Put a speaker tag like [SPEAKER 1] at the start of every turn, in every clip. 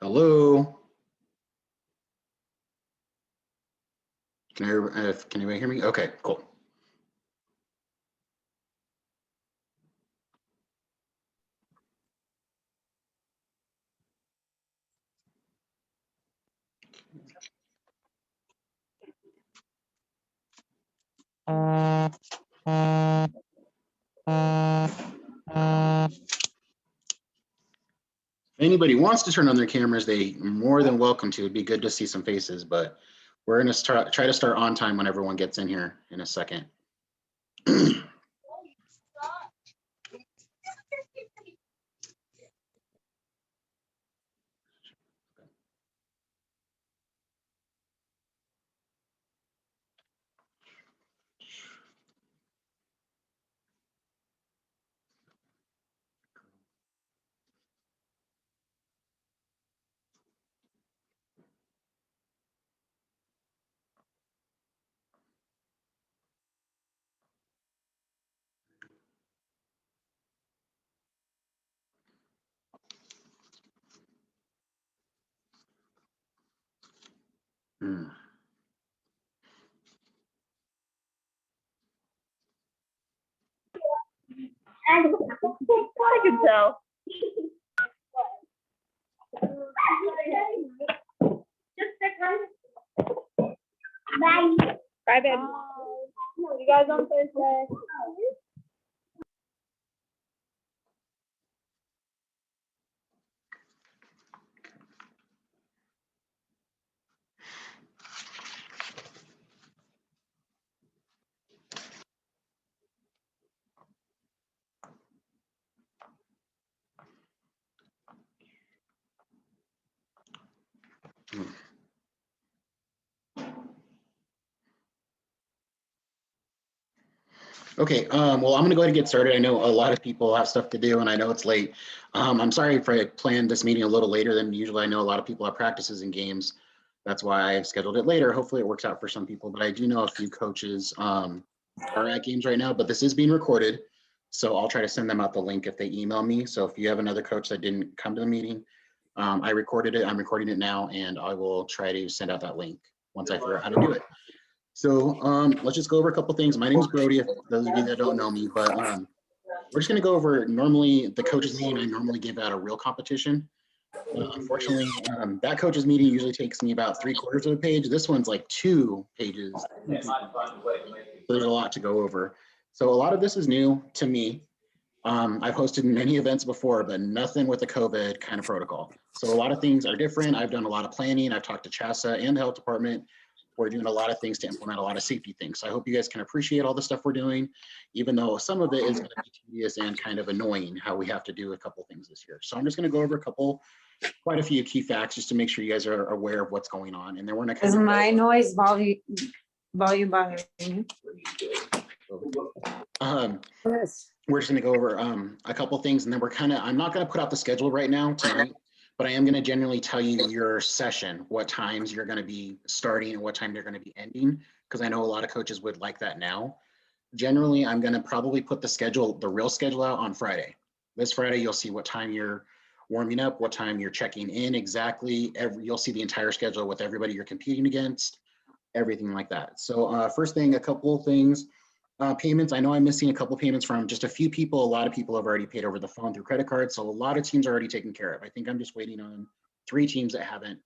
[SPEAKER 1] Hello. Can anybody hear me? Okay, cool. If anybody wants to turn on their cameras, they are more than welcome to. It'd be good to see some faces, but we're going to try to start on time when everyone gets in here in a second. Hmm.
[SPEAKER 2] I can tell. Bye. Bye, babe. You guys on Thursday.
[SPEAKER 1] Okay, well, I'm going to go ahead and get started. I know a lot of people have stuff to do, and I know it's late. I'm sorry if I planned this meeting a little later than usually. I know a lot of people have practices and games. That's why I've scheduled it later. Hopefully it works out for some people, but I do know a few coaches are at games right now, but this is being recorded. So I'll try to send them out the link if they email me. So if you have another coach that didn't come to the meeting, I recorded it. I'm recording it now, and I will try to send out that link once I figure out how to do it. So let's just go over a couple things. My name is Brody, if those of you that don't know me, but we're just gonna go over, normally the coaches meeting, I normally give out a real competition. Unfortunately, that coaches meeting usually takes me about 3/4 of a page. This one's like 2 pages. So there's a lot to go over. So a lot of this is new to me. I've hosted many events before, but nothing with the COVID kind of protocol. So a lot of things are different. I've done a lot of planning. I've talked to CHASA and the health department. We're doing a lot of things to implement a lot of safety things. So I hope you guys can appreciate all the stuff we're doing, even though some of it is going to be tedious and kind of annoying how we have to do a couple things this year. So I'm just going to go over quite a few key facts just to make sure you guys are aware of what's going on. And then we're going to
[SPEAKER 3] Is my noise volume bothering you?
[SPEAKER 1] Yes. We're just going to go over a couple things, and then I'm not going to put out the schedule right now tonight, but I am going to generally tell you your session, what times you're going to be starting and what time they're going to be ending, because I know a lot of coaches would like that now. Generally, I'm going to probably put the real schedule out on Friday. This Friday, you'll see what time you're warming up, what time you're checking in exactly. You'll see the entire schedule with everybody you're competing against, everything like that. So first thing, a couple of things. Payments, I know I'm missing a couple payments from just a few people. A lot of people have already paid over the phone through credit cards. So a lot of teams are already taken care of. I think I'm just waiting on 3 teams that haven't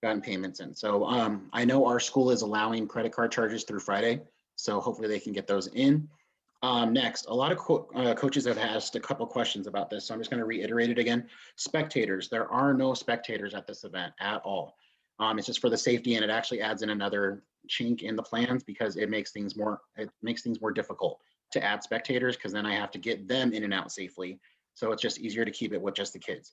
[SPEAKER 1] gotten payments in. So I know our school is allowing credit card charges through Friday. So hopefully they can get those in. Next, a lot of coaches have asked a couple questions about this. So I'm just going to reiterate it again. Spectators, there are no spectators at this event at all. It's just for the safety, and it actually adds in another chink in the plans because it makes things more difficult to add spectators, because then I have to get them in and out safely. So it's just easier to keep it with just the kids.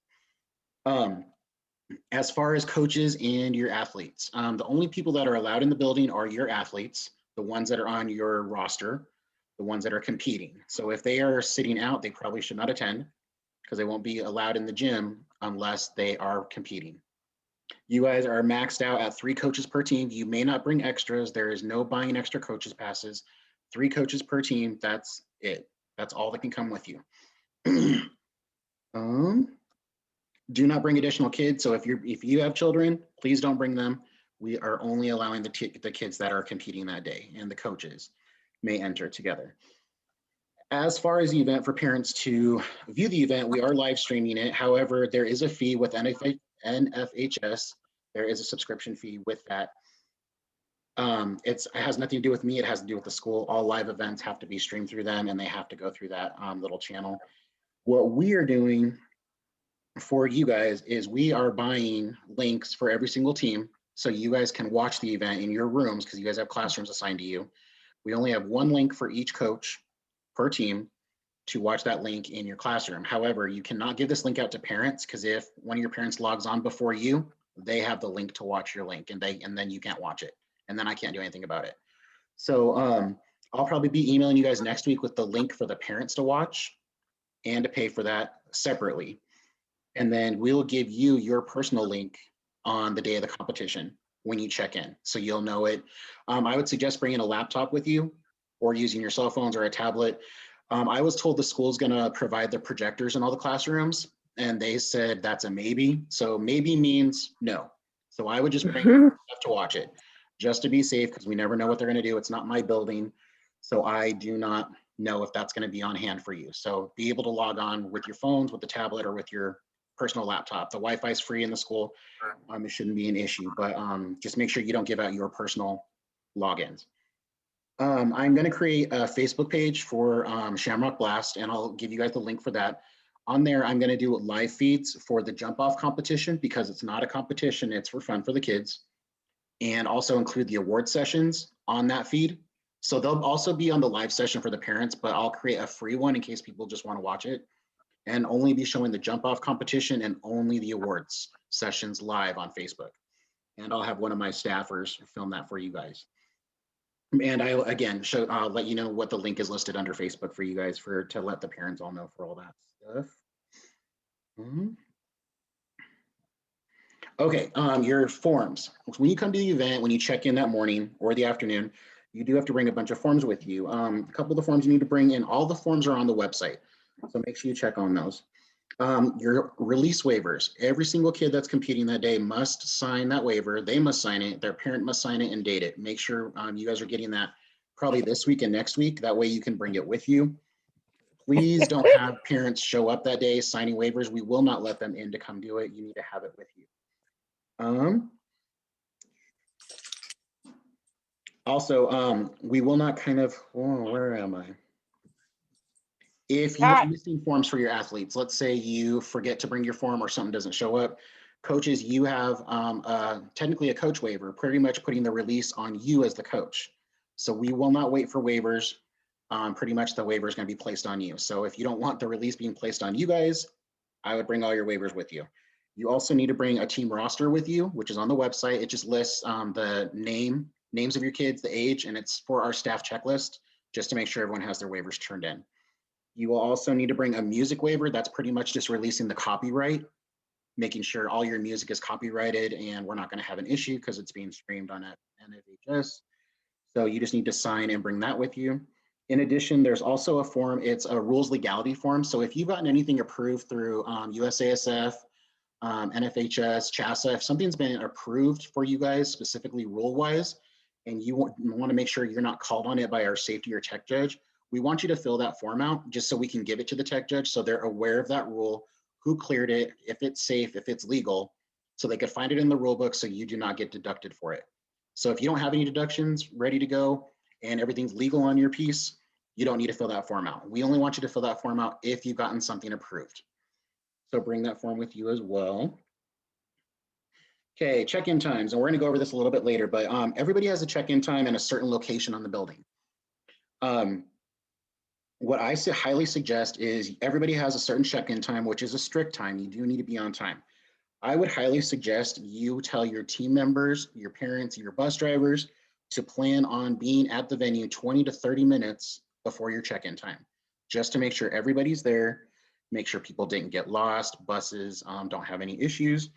[SPEAKER 1] As far as coaches and your athletes, the only people that are allowed in the building are your athletes, the ones that are on your roster, the ones that are competing. So if they are sitting out, they probably should not attend, because they won't be allowed in the gym unless they are competing. You guys are maxed out at 3 coaches per team. You may not bring extras. There is no buying extra coaches passes. 3 coaches per team. That's it. That's all that can come with you. Do not bring additional kids. So if you have children, please don't bring them. We are only allowing the kids that are competing that day, and the coaches may enter together. As far as the event, for parents to view the event, we are live streaming it. However, there is a fee with NFHS. There is a subscription fee with that. It has nothing to do with me. It has to do with the school. All live events have to be streamed through them, and they have to go through that little channel. What we are doing for you guys is we are buying links for every single team, so you guys can watch the event in your rooms, because you guys have classrooms assigned to you. We only have one link for each coach per team to watch that link in your classroom. However, you cannot give this link out to parents, because if one of your parents logs on before you, they have the link to watch your link, and then you can't watch it, and then I can't do anything about it. So I'll probably be emailing you guys next week with the link for the parents to watch and to pay for that separately. And then we'll give you your personal link on the day of the competition when you check in, so you'll know it. I would suggest bringing a laptop with you, or using your cell phones or a tablet. I was told the school's gonna provide the projectors in all the classrooms, and they said that's a maybe. So maybe means no. So I would just bring stuff to watch it, just to be safe, because we never know what they're gonna do. It's not my building, so I do not know if that's gonna be on hand for you. So be able to log on with your phones, with the tablet, or with your personal laptop. The Wi-Fi is free in the school. It shouldn't be an issue, but just make sure you don't give out your personal logins. I'm going to create a Facebook page for Shamrock Blast, and I'll give you guys the link for that. On there, I'm going to do live feeds for the jump off competition, because it's not a competition, it's for fun for the kids, and also include the award sessions on that feed. So they'll also be on the live session for the parents, but I'll create a free one in case people just want to watch it, and only be showing the jump off competition and only the awards sessions live on Facebook. And I'll have one of my staffers film that for you guys. And I, again, I'll let you know what the link is listed under Facebook for you guys, to let the parents all know for all that stuff. Okay, your forms. When you come to the event, when you check in that morning or the afternoon, you do have to bring a bunch of forms with you. A couple of the forms you need to bring in, all the forms are on the website, so make sure you check on those. Your release waivers. Every single kid that's competing that day must sign that waiver. They must sign it. Their parent must sign it and date it. Make sure you guys are getting that probably this week and next week. That way you can bring it with you. Please don't have parents show up that day signing waivers. We will not let them in to come do it. You need to have it with you. Also, we will not where am I? If you are missing forms for your athletes, let's say you forget to bring your form or something doesn't show up, coaches, you have technically a coach waiver, pretty much putting the release on you as the coach. So we will not wait for waivers. Pretty much the waiver is going to be placed on you. So if you don't want the release being placed on you guys, I would bring all your waivers with you. You also need to bring a team roster with you, which is on the website. It just lists the names of your kids, the age, and it's for our staff checklist, just to make sure everyone has their waivers turned in. You will also need to bring a music waiver. That's pretty much just releasing the copyright, making sure all your music is copyrighted, and we're not going to have an issue because it's being streamed on NFHS. So you just need to sign and bring that with you. In addition, there's also a form. It's a rules legality form. So if you've gotten anything approved through USASF, NFHS, CHASA, if something's been approved for you guys, specifically rule-wise, and you want to make sure you're not called on it by our safety or tech judge, we want you to fill that form out just so we can give it to the tech judge, so they're aware of that rule, who cleared it, if it's safe, if it's legal, so they could find it in the rule book so you do not get deducted for it. So if you don't have any deductions ready to go and everything's legal on your piece, you don't need to fill that form out. We only want you to fill that form out if you've gotten something approved. So bring that form with you as well. Okay, check-in times, and we're going to go over this a little bit later, but everybody has a check-in time and a certain location on the building. What I highly suggest is everybody has a certain check-in time, which is a strict time. You do need to be on time. I would highly suggest you tell your team members, your parents, your bus drivers to plan on being at the venue 20 to 30 minutes before your check-in time, just to make sure everybody's there, make sure people didn't get lost, buses don't have any issues,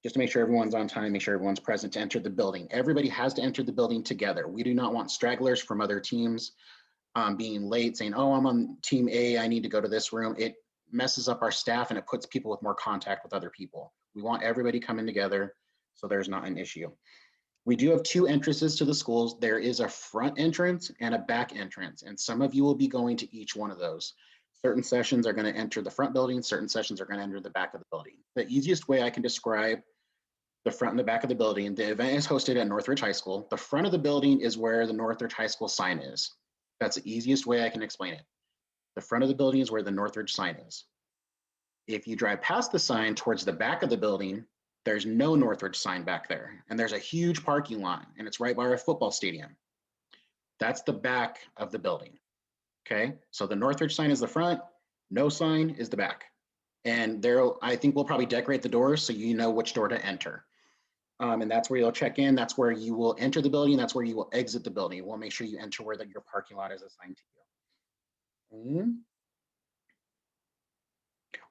[SPEAKER 1] just to make sure everyone's on time, make sure everyone's present to enter the building. Everybody has to enter the building together. We do not want stragglers from other teams being late, saying, oh, I'm on team A, I need to go to this room. messes up our staff and it puts people with more contact with other people. We want everybody coming together so there's not an issue. We do have 2 entrances to the schools. There is a front entrance and a back entrance, and some of you will be going to each one of those. Certain sessions are going to enter the front building, certain sessions are going to enter the back of the building. The easiest way I can describe the front and the back of the building, the event is hosted at Northridge High School. The front of the building is where the Northridge High School sign is. That's the easiest way I can explain it. The front of the building is where the Northridge sign is. If you drive past the sign towards the back of the building, there's no Northridge sign back there. And there's a huge parking lot, and it's right by our football stadium. That's the back of the building. Okay, so the Northridge sign is the front, no sign is the back. And there, I think we'll probably decorate the doors so you know which door to enter. And that's where you'll check in. That's where you will enter the building. That's where you will exit the building. We'll make sure you enter where your parking lot is assigned to you.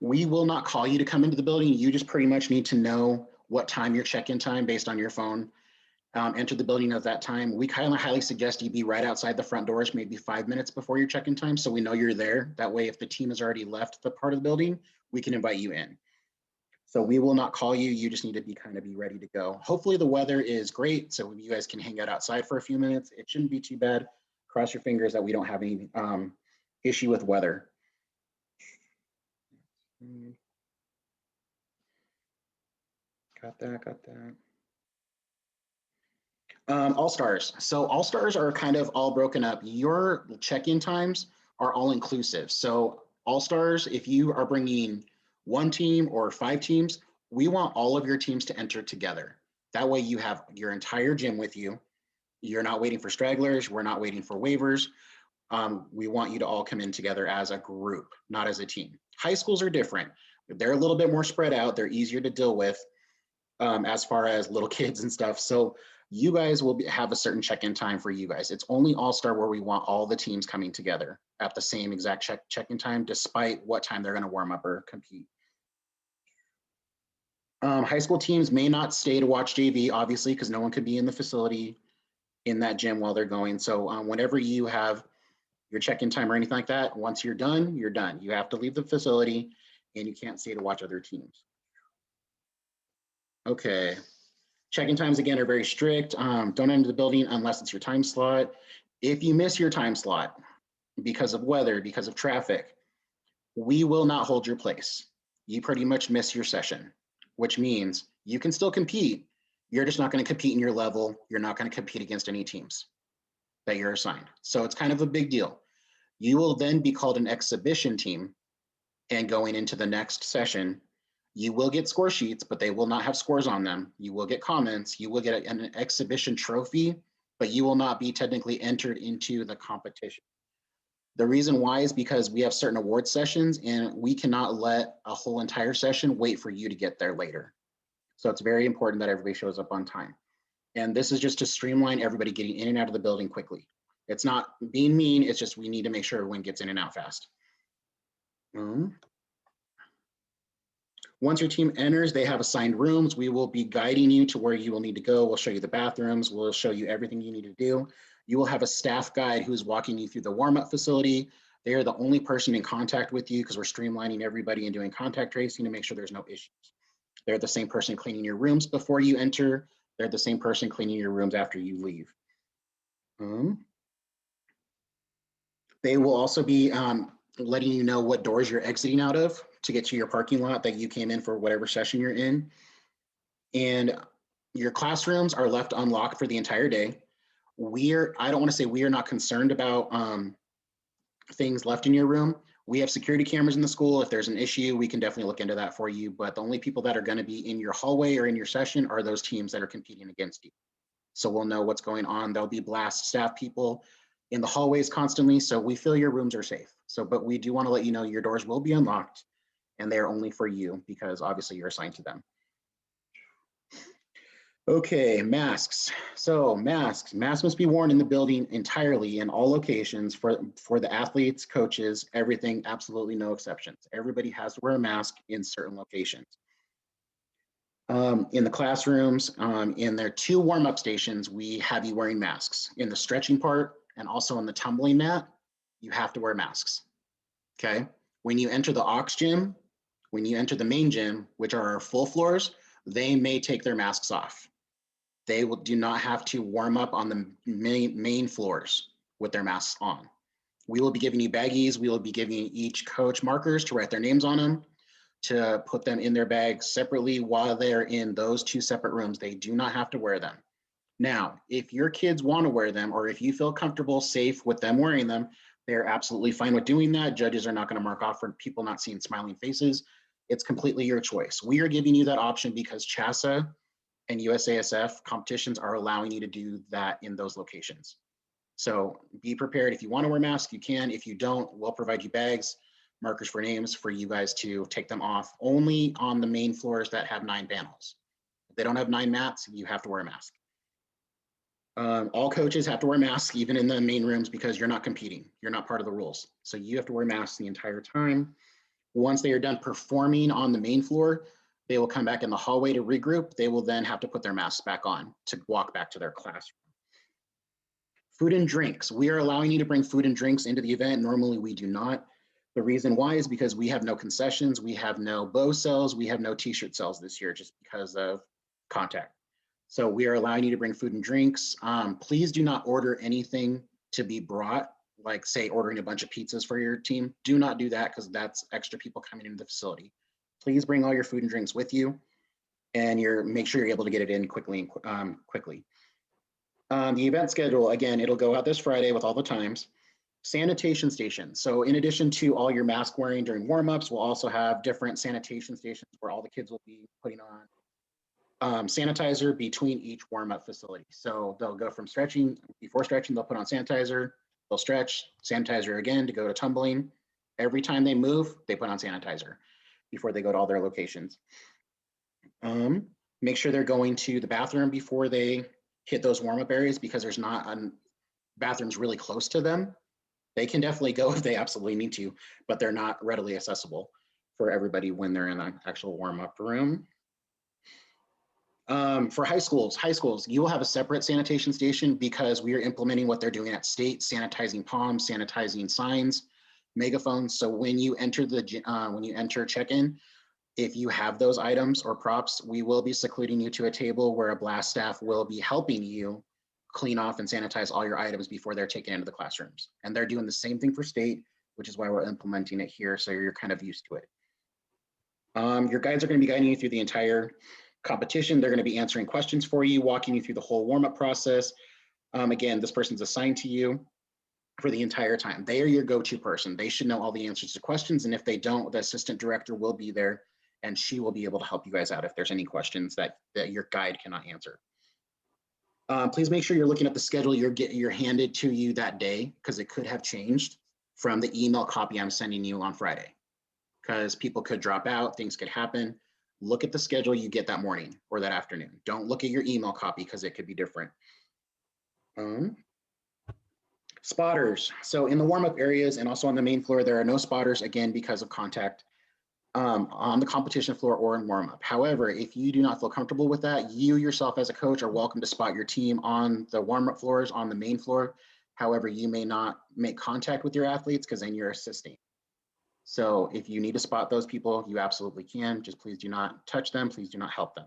[SPEAKER 1] We will not call you to come into the building. You just pretty much need to know what time your check-in time based on your phone. Enter the building at that time. We kind of highly suggest you be right outside the front doors, maybe 5 minutes before your check-in time, so we know you're there. That way, if the team has already left the part of the building, we can invite you in. So we will not call you. You just need to be ready to go. Hopefully the weather is great, so you guys can hang out outside for a few minutes. It shouldn't be too bad. Cross your fingers that we don't have any issue with weather. Got that. All-Stars. So All-Stars are kind of all broken up. Your check-in times are all inclusive. So All-Stars, if you are bringing 1 team or 5 teams, we want all of your teams to enter together. That way you have your entire gym with you. You're not waiting for stragglers. We're not waiting for waivers. We want you to all come in together as a group, not as a team. High schools are different. They're a little bit more spread out. They're easier to deal with as far as little kids and stuff. So you guys will have a certain check-in time for you guys. It's only All-Star where we want all the teams coming together at the same exact check-in time, despite what time they're going to warm up or compete. High school teams may not stay to watch JV, obviously, because no one could be in the facility in that gym while they're going. So whenever you have your check-in time or anything like that, once you're done, you're done. You have to leave the facility and you can't stay to watch other teams. Okay. Check-in times, again, are very strict. Don't enter the building unless it's your time slot. If you miss your time slot because of weather, because of traffic, we will not hold your place. You pretty much miss your session, which means you can still compete. You're just not going to compete in your level. You're not going to compete against any teams that you're assigned. So it's kind of a big deal. You will then be called an exhibition team, and going into the next session, you will get score sheets, but they will not have scores on them. You will get comments. You will get an exhibition trophy, but you will not be technically entered into the competition. The reason why is because we have certain award sessions and we cannot let a whole entire session wait for you to get there later. So it's very important that everybody shows up on time. And this is just to streamline everybody getting in and out of the building quickly. It's not being mean, it's just we need to make sure everyone gets in and out fast. Once your team enters, they have assigned rooms. We will be guiding you to where you will need to go. We'll show you the bathrooms. We'll show you everything you need to do. You will have a staff guide who's walking you through the warm-up facility. They are the only person in contact with you because we're streamlining everybody and doing contact tracing to make sure there's no issues. They're the same person cleaning your rooms before you enter. They're the same person cleaning your rooms after you leave. They will also be letting you know what doors you're exiting out of to get to your parking lot that you came in for whatever session you're in. And your classrooms are left unlocked for the entire day. I don't want to say we are not concerned about things left in your room. We have security cameras in the school. If there's an issue, we can definitely look into that for you. But the only people that are going to be in your hallway or in your session are those teams that are competing against you. So we'll know what's going on. There'll be blast staff people in the hallways constantly. So we feel your rooms are safe. So, but we do want to let you know your doors will be unlocked and they're only for you because obviously you're assigned to them. Okay, masks. So masks must be worn in the building entirely in all locations for the athletes, coaches, everything, absolutely no exceptions. Everybody has to wear a mask in certain locations. In the classrooms, in their 2 warm-up stations, we have you wearing masks. In the stretching part and also on the tumbling mat, you have to wear masks, okay? When you enter the aux gym, when you enter the main gym, which are our full floors, they may take their masks off. They do not have to warm up on the main floors with their masks on. We will be giving you baggies. We will be giving each coach markers to write their names on them, to put them in their bags separately while they're in those 2 separate rooms. They do not have to wear them. Now, if your kids want to wear them, or if you feel comfortable, safe with them wearing them, they're absolutely fine with doing that. Judges are not going to mark off for people not seeing smiling faces. It's completely your choice. We are giving you that option because CHSAA and USASF competitions are allowing you to do that in those locations. So be prepared. If you want to wear masks, you can. If you don't, we'll provide you bags, markers for names for you guys to take them off, only on the main floors that have 9 panels. If they don't have 9 mats, you have to wear a mask. All coaches have to wear masks, even in the main rooms, because you're not competing. You're not part of the rules. So you have to wear masks the entire time. Once they are done performing on the main floor, they will come back in the hallway to regroup. They will then have to put their masks back on to walk back to their classroom. Food and drinks. We are allowing you to bring food and drinks into the event. Normally we do not. The reason why is because we have no concessions. We have no bow sales. We have no t-shirt sales this year just because of contact. So we are allowing you to bring food and drinks. Please do not order anything to be brought, like say ordering a bunch of pizzas for your team. Do not do that because that's extra people coming into the facility. Please bring all your food and drinks with you, and make sure you're able to get it in quickly. The event schedule, again, it'll go out this Friday with all the times. Sanitation stations. So in addition to all your mask wearing during warm-ups, we'll also have different sanitation stations where all the kids will be putting on sanitizer between each warm-up facility. So they'll go from stretching, before stretching, they'll put on sanitizer, they'll stretch, sanitizer again to go to tumbling. Every time they move, they put on sanitizer before they go to all their locations. Make sure they're going to the bathroom before they hit those warm-up areas, because there's not bathrooms really close to them. They can definitely go if they absolutely need to, but they're not readily accessible for everybody when they're in an actual warm-up room. For high schools, you will have a separate sanitation station because we are implementing what they're doing at state, sanitizing palms, sanitizing signs, megaphones. So when you enter check-in, if you have those items or props, we will be secluding you to a table where a blast staff will be helping you clean off and sanitize all your items before they're taken into the classrooms. And they're doing the same thing for state, which is why we're implementing it here. So you're kind of used to it. Your guides are going to be guiding you through the entire competition. They're going to be answering questions for you, walking you through the whole warm-up process. Again, this person's assigned to you for the entire time. They are your go-to person. They should know all the answers to questions. And if they don't, the assistant director will be there and she will be able to help you guys out if there's any questions that your guide cannot answer. Please make sure you're looking at the schedule you're handed to you that day, because it could have changed from the email copy I'm sending you on Friday, because people could drop out, things could happen. Look at the schedule you get that morning or that afternoon. Don't look at your email copy because it could be different. Spotters. So in the warm-up areas and also on the main floor, there are no spotters, again, because of contact on the competition floor or in warm-up. However, if you do not feel comfortable with that, you yourself as a coach are welcome to spot your team on the warm-up floors, on the main floor. However, you may not make contact with your athletes because then you're assisting. So if you need to spot those people, you absolutely can. Just please do not touch them. Please do not help them.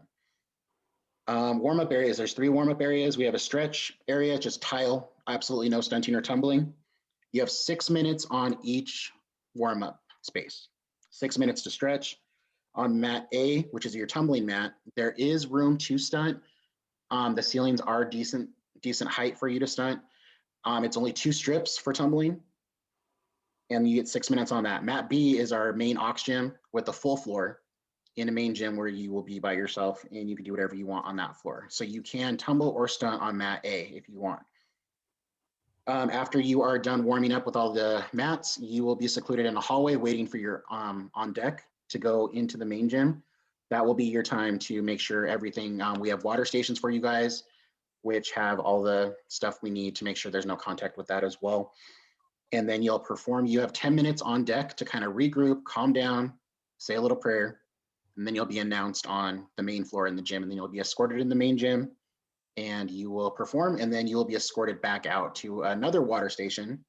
[SPEAKER 1] Warm-up areas, there's 3 warm-up areas. We have a stretch area, just tile, absolutely no stunting or tumbling. You have 6 minutes on each warm-up space. 6 minutes to stretch. On mat A, which is your tumbling mat, there is room to stunt. The ceilings are decent height for you to stunt. It's only 2 strips for tumbling, and you get 6 minutes on that. Mat B is our main aux gym with the full floor in a main gym where you will be by yourself and you can do whatever you want on that floor. So you can tumble or stunt on mat A if you want. After you are done warming up with all the mats, you will be secluded in a hallway waiting for your on deck to go into the main gym. That will be your time to make sure everything, we have water stations for you guys, which have all the stuff we need to make sure there's no contact with that as well. And then you'll perform. You have 10 minutes on deck to kind of regroup, calm down, say a little prayer, and then you'll be announced on the main floor in the gym, and then you'll be escorted in the main gym and you will perform, and then you will be escorted back out to another water station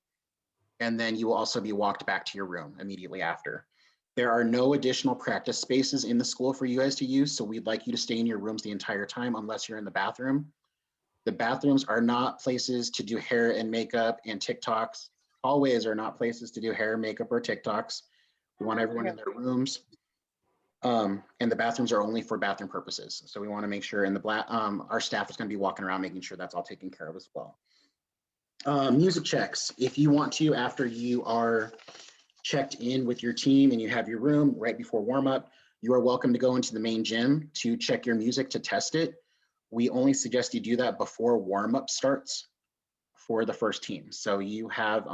[SPEAKER 1] And then you will also be walked back to your room immediately after. There are no additional practice spaces in the school for you guys to use, so we'd like you to stay in your rooms the entire time unless you're in the bathroom. The bathrooms are not places to do hair and makeup and TikToks. Hallways are not places to do hair, makeup, or TikToks. We want everyone in their rooms. And the bathrooms are only for bathroom purposes. So we want to make sure, and our staff is going to be walking around making sure that's all taken care of as well. Music checks. If you want to, after you are checked in with your team and you have your room right before warm up, you are welcome to go into the main gym to check your music to test it. We only suggest you do that before warm up starts for the first team. So you have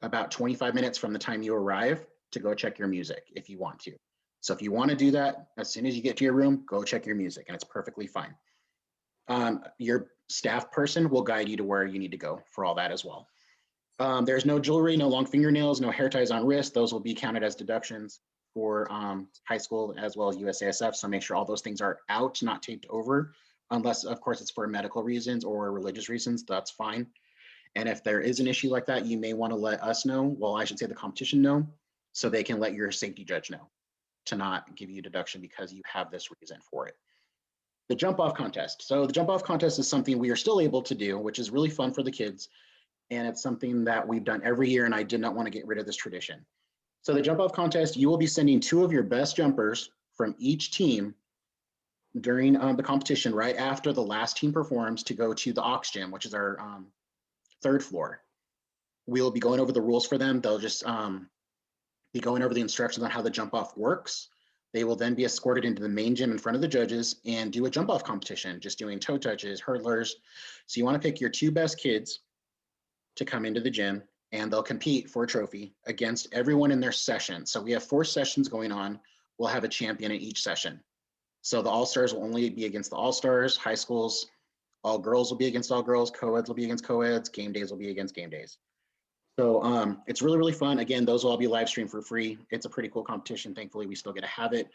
[SPEAKER 1] about 25 minutes from the time you arrive to go check your music if you want to. So if you want to do that, as soon as you get to your room, go check your music and it's perfectly fine. Your staff person will guide you to where you need to go for all that as well. There's no jewelry, no long fingernails, no hair ties on wrist. Those will be counted as deductions for high school as well as USASF. So make sure all those things are out, not taped over, unless of course it's for medical reasons or religious reasons, that's fine. And if there is an issue like that, you may want to let us know, well, I should say the competition know, so they can let your safety judge know to not give you deduction because you have this reason for it. The jump off contest. So the jump off contest is something we are still able to do, which is really fun for the kids. And it's something that we've done every year, and I did not want to get rid of this tradition. So the jump off contest, you will be sending 2 of your best jumpers from each team during the competition right after the last team performs to go to the aux gym, which is our 3rd floor. We'll be going over the rules for them. They'll just be going over the instructions on how the jump off works. They will then be escorted into the main gym in front of the judges and do a jump off competition, just doing toe touches, hurdlers. So you want to pick your 2 best kids to come into the gym, and they'll compete for a trophy against everyone in their session. So we have 4 sessions going on. We'll have a champion in each session. So the all-stars will only be against the all-stars, high schools, all girls will be against all girls, co-eds will be against co-eds, game days will be against game days. So it's really, really fun. Again, those will all be live streamed for free. It's a pretty cool competition. Thankfully, we still get to have it.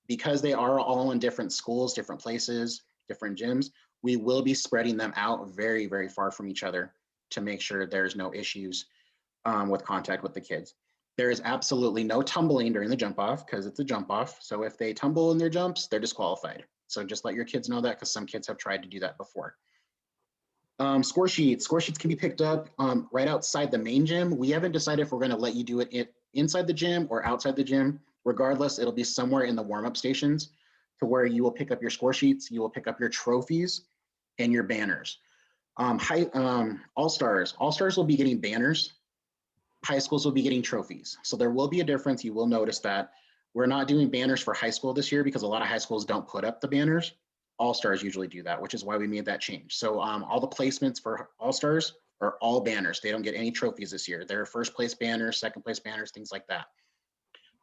[SPEAKER 1] Because they are all in different schools, different places, different gyms, we will be spreading them out very, very far from each other to make sure there's no issues with contact with the kids. There is absolutely no tumbling during the jump off because it's a jump off. So if they tumble in their jumps, they're disqualified. So just let your kids know that because some kids have tried to do that before. Score sheets can be picked up right outside the main gym. We haven't decided if we're going to let you do it inside the gym or outside the gym. Regardless, it'll be somewhere in the warm-up stations to where you will pick up your score sheets, you will pick up your trophies and your banners. All-stars will be getting banners. High schools will be getting trophies. So there will be a difference. You will notice that we're not doing banners for high school this year because a lot of high schools don't put up the banners. All-stars usually do that, which is why we made that change. So all the placements for all-stars are all banners. They don't get any trophies this year. They're first place banners, second place banners, things like that.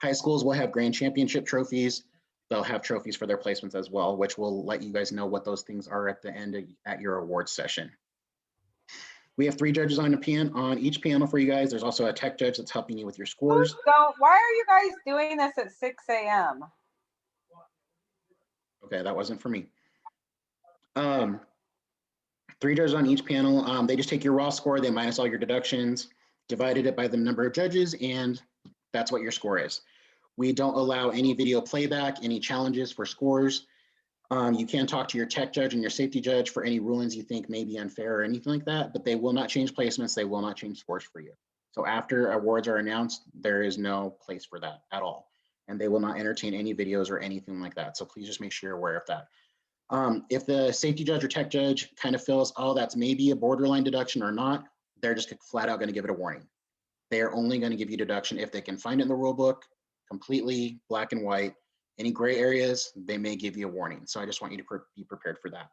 [SPEAKER 1] High schools will have grand championship trophies. They'll have trophies for their placements as well, which will let you guys know what those things are at the end at your awards session. We have 3 judges on each panel for you guys. There's also a tech judge that's helping you with your scores.
[SPEAKER 3] So why are you guys doing this at 6 a.m.?
[SPEAKER 1] Okay, that wasn't for me. 3 judges on each panel. They just take your raw score, they minus all your deductions, divided it by the number of judges, and that's what your score is. We don't allow any video playback, any challenges for scores. You can talk to your tech judge and your safety judge for any rulings you think may be unfair or anything like that, but they will not change placements. They will not change scores for you. So after awards are announced, there is no place for that at all. And they will not entertain any videos or anything like that. So please just make sure you're aware of that. If the safety judge or tech judge kind of feels, oh, that's maybe a borderline deduction or not, they're just flat out going to give it a warning. They are only going to give you deduction if they can find it in the rule book, completely black and white. Any gray areas, they may give you a warning. So I just want you to be prepared for that.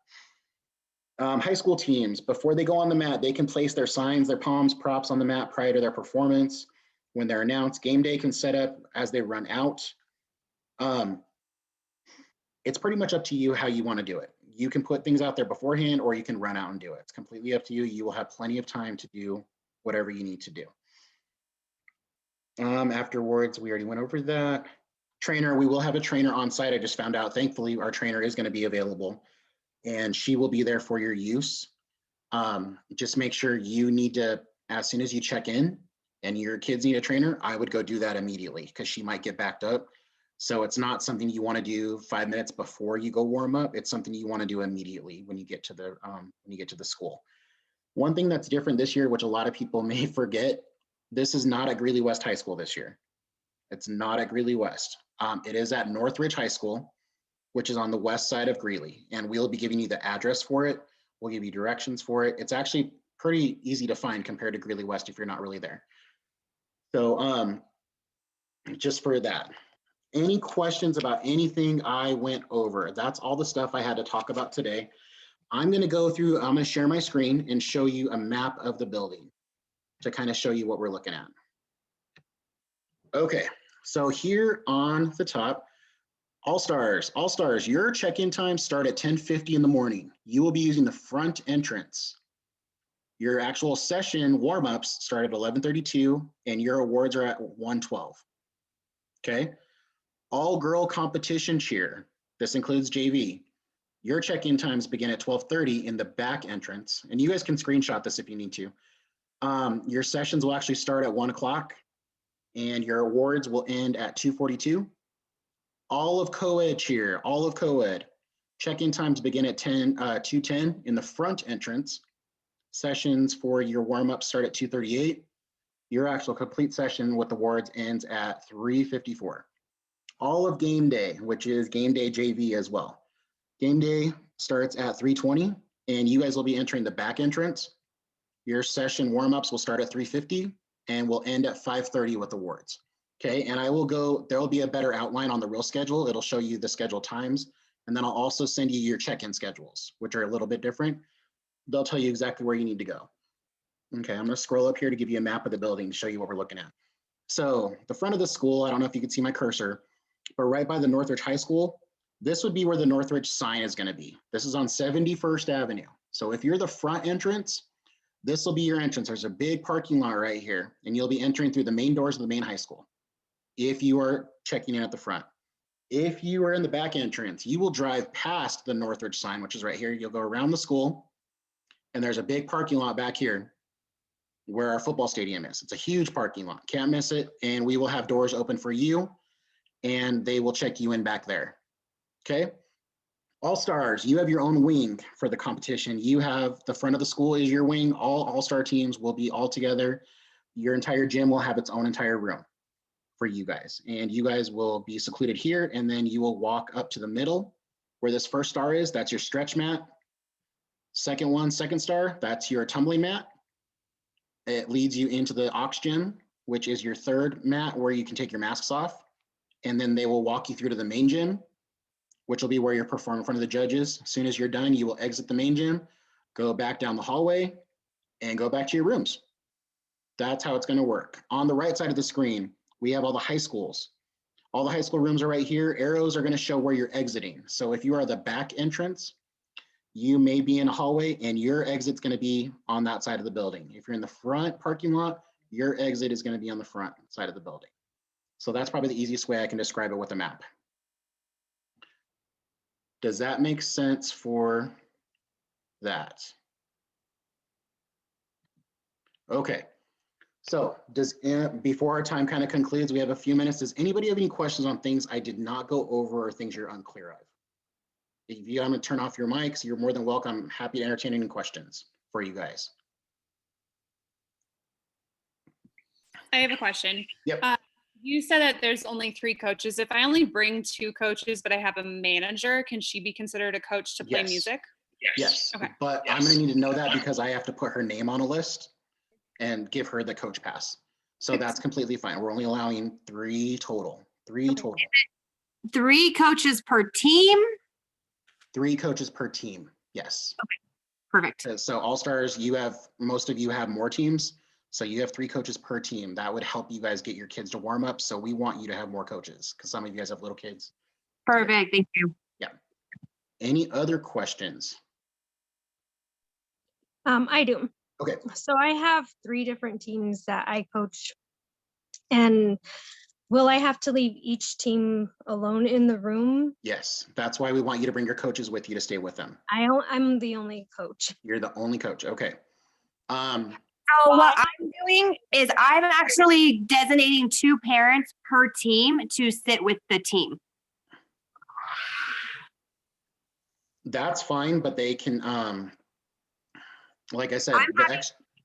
[SPEAKER 1] High school teams, before they go on the mat, they can place their signs, their palms, props on the mat prior to their performance. When they're announced, game day can set up as they run out. It's pretty much up to you how you want to do it. You can put things out there beforehand or you can run out and do it. It's completely up to you. You will have plenty of time to do whatever you need to do. Afterwards, we already went over that. Trainer, we will have a trainer on site. I just found out, thankfully, our trainer is going to be available and she will be there for your use. Just make sure you need to, as soon as you check in and your kids need a trainer, I would go do that immediately because she might get backed up. So it's not something you want to do 5 minutes before you go warm up. It's something you want to do immediately when you get to the school. One thing that's different this year, which a lot of people may forget, this is not at Greeley West High School this year. It's not at Greeley West. It is at Northridge High School, which is on the west side of Greeley. And we'll be giving you the address for it. We'll give you directions for it. It's actually pretty easy to find compared to Greeley West if you're not really there. So just for that. Any questions about anything I went over? That's all the stuff I had to talk about today. I'm going to share my screen and show you a map of the building to kind of show you what we're looking at. Okay, so here on the top, All Stars, your check-in times start at 10:50 in the morning. You will be using the front entrance. Your actual session warm-ups start at 11:32 and your awards are at 1:12. Okay, all girl competition cheer, this includes JV. Your check-in times begin at 12:30 in the back entrance, and you guys can screenshot this if you need to. Your sessions will actually start at 1 o'clock and your awards will end at 2:42. All of co-ed cheer, all of co-ed. Check-in times begin at 2:10 in the front entrance. Sessions for your warm-up start at 2:38. Your actual complete session with awards ends at 3:54. All of game day, which is game day JV as well. Game day starts at 3:20 and you guys will be entering the back entrance. Your session warm-ups will start at 3:50 and will end at 5:30 with awards. Okay, and there will be a better outline on the real schedule. It'll show you the schedule times, and then I'll also send you your check-in schedules, which are a little bit different. They'll tell you exactly where you need to go. Okay, I'm gonna scroll up here to give you a map of the building to show you what we're looking at. So the front of the school, I don't know if you can see my cursor, but right by the Northridge High School, this would be where the Northridge sign is gonna be. This is on 71st Avenue. So if you're the front entrance, this will be your entrance. There's a big parking lot right here, and you'll be entering through the main doors of the main high school if you are checking in at the front. If you are in the back entrance, you will drive past the Northridge sign, which is right here. You'll go around the school, and there's a big parking lot back here where our football stadium is. It's a huge parking lot. Can't miss it. And we will have doors open for you, and they will check you in back there. Okay? All Stars, you have your own wing for the competition. You have the front of the school is your wing. All Star teams will be all together. Your entire gym will have its own entire room for you guys. And you guys will be secluded here, and then you will walk up to the middle where this first star is. That's your stretch mat. Second star, that's your tumbling mat. It leads you into the aux gym, which is your third mat where you can take your masks off. And then they will walk you through to the main gym, which will be where you're performing in front of the judges. As soon as you're done, you will exit the main gym, go back down the hallway, and go back to your rooms. That's how it's gonna work. On the right side of the screen, we have all the high schools. All the high school rooms are right here. Arrows are gonna show where you're exiting. So if you are the back entrance, you may be in a hallway and your exit's gonna be on that side of the building. If you're in the front parking lot, your exit is gonna be on the front side of the building. So that's probably the easiest way I can describe it with a map. Does that make sense for that? Okay, so before our time kind of concludes, we have a few minutes. Does anybody have any questions on things I did not go over or things you're unclear of? If you want to turn off your mics, you're more than welcome. I'm happy to entertain any questions for you guys.
[SPEAKER 4] I have a question.
[SPEAKER 1] Yep.
[SPEAKER 4] You said that there's only 3 coaches. If I only bring 2 coaches, but I have a manager, can she be considered a coach to play music?
[SPEAKER 1] Yes.
[SPEAKER 4] Okay.
[SPEAKER 1] But I'm going to need to know that because I have to put her name on a list and give her the coach pass. So that's completely fine. We're only allowing 3 total. 3 total.
[SPEAKER 5] 3 coaches per team?
[SPEAKER 1] 3 coaches per team. Yes.
[SPEAKER 5] Okay. Perfect.
[SPEAKER 1] So All Stars, most of you have more teams. So you have 3 coaches per team. That would help you guys get your kids to warm up. So we want you to have more coaches because some of you guys have little kids.
[SPEAKER 5] Perfect. Thank you.
[SPEAKER 1] Yeah. Any other questions?
[SPEAKER 6] I do.
[SPEAKER 1] Okay.
[SPEAKER 6] So I have 3 different teams that I coach. And will I have to leave each team alone in the room?
[SPEAKER 1] Yes. That's why we want you to bring your coaches with you to stay with them.
[SPEAKER 6] I'm the only coach.
[SPEAKER 1] You're the only coach. Okay.
[SPEAKER 5] So what I'm doing is I'm actually designating 2 parents per team to sit with the team.
[SPEAKER 1] That's fine, but they can, like I said,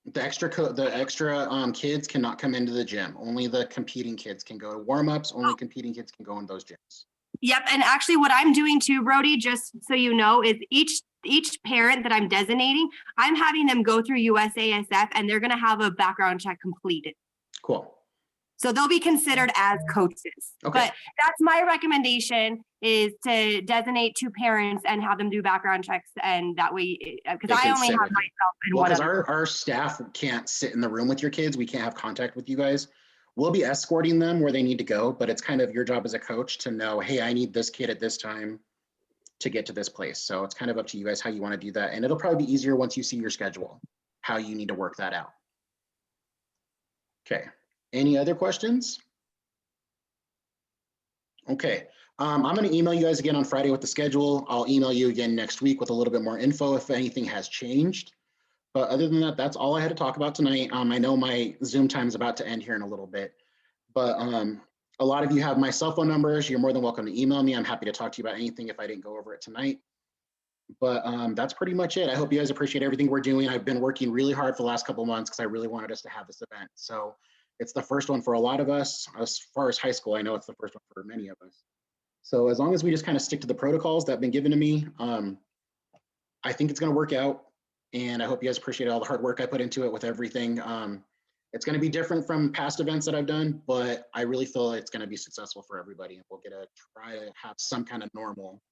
[SPEAKER 1] the extra kids cannot come into the gym. Only the competing kids can go to warm-ups. Only competing kids can go in those gyms.
[SPEAKER 5] Yep, and actually what I'm doing too, Brody, just so you know, is each parent that I'm designating, I'm having them go through USASF and they're gonna have a background check completed.
[SPEAKER 1] Cool.
[SPEAKER 5] So they'll be considered as coaches.
[SPEAKER 1] Okay.
[SPEAKER 5] But that's my recommendation, is to designate 2 parents and have them do background checks, and that way, because I only have myself and
[SPEAKER 1] Well,
[SPEAKER 5] one
[SPEAKER 1] because
[SPEAKER 5] other.
[SPEAKER 1] our staff can't sit in the room with your kids. We can't have contact with you guys. We'll be escorting them where they need to go, but it's kind of your job as a coach to know, hey, I need this kid at this time to get to this place. So it's kind of up to you guys how you want to do that. And it'll probably be easier once you see your schedule, how you need to work that out. Okay. Any other questions? Okay. I'm going to email you guys again on Friday with the schedule. I'll email you again next week with a little bit more info if anything has changed. But other than that, that's all I had to talk about tonight. I know my Zoom time is about to end here in a little bit, but a lot of you have my cell phone numbers. You're more than welcome to email me. I'm happy to talk to you about anything if I didn't go over it tonight. But that's pretty much it. I hope you guys appreciate everything we're doing. I've been working really hard for the last couple of months because I really wanted us to have this event. So it's the first one for a lot of us. As far as high school, I know it's the first one for many of us. So as long as we just kind of stick to the protocols that have been given to me, I think it's going to work out. And I hope you guys appreciate all the hard work I put into it with everything. It's going to be different from past events that I've done, but I really feel it's going to be successful for everybody. And we'll get to try to have some kind of normal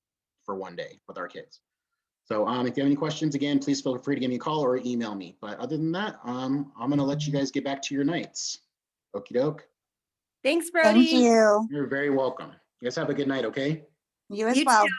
[SPEAKER 1] for one day with our kids. So if you have any questions, again, please feel free to give me a call or email me. But other than that, I'm going to let you guys get back to your nights. Okie doke.
[SPEAKER 5] Thanks, Brody.
[SPEAKER 3] Thank you.
[SPEAKER 1] You're very welcome. You guys have a good night, okay?
[SPEAKER 3] You as
[SPEAKER 5] You
[SPEAKER 3] well.
[SPEAKER 5] too.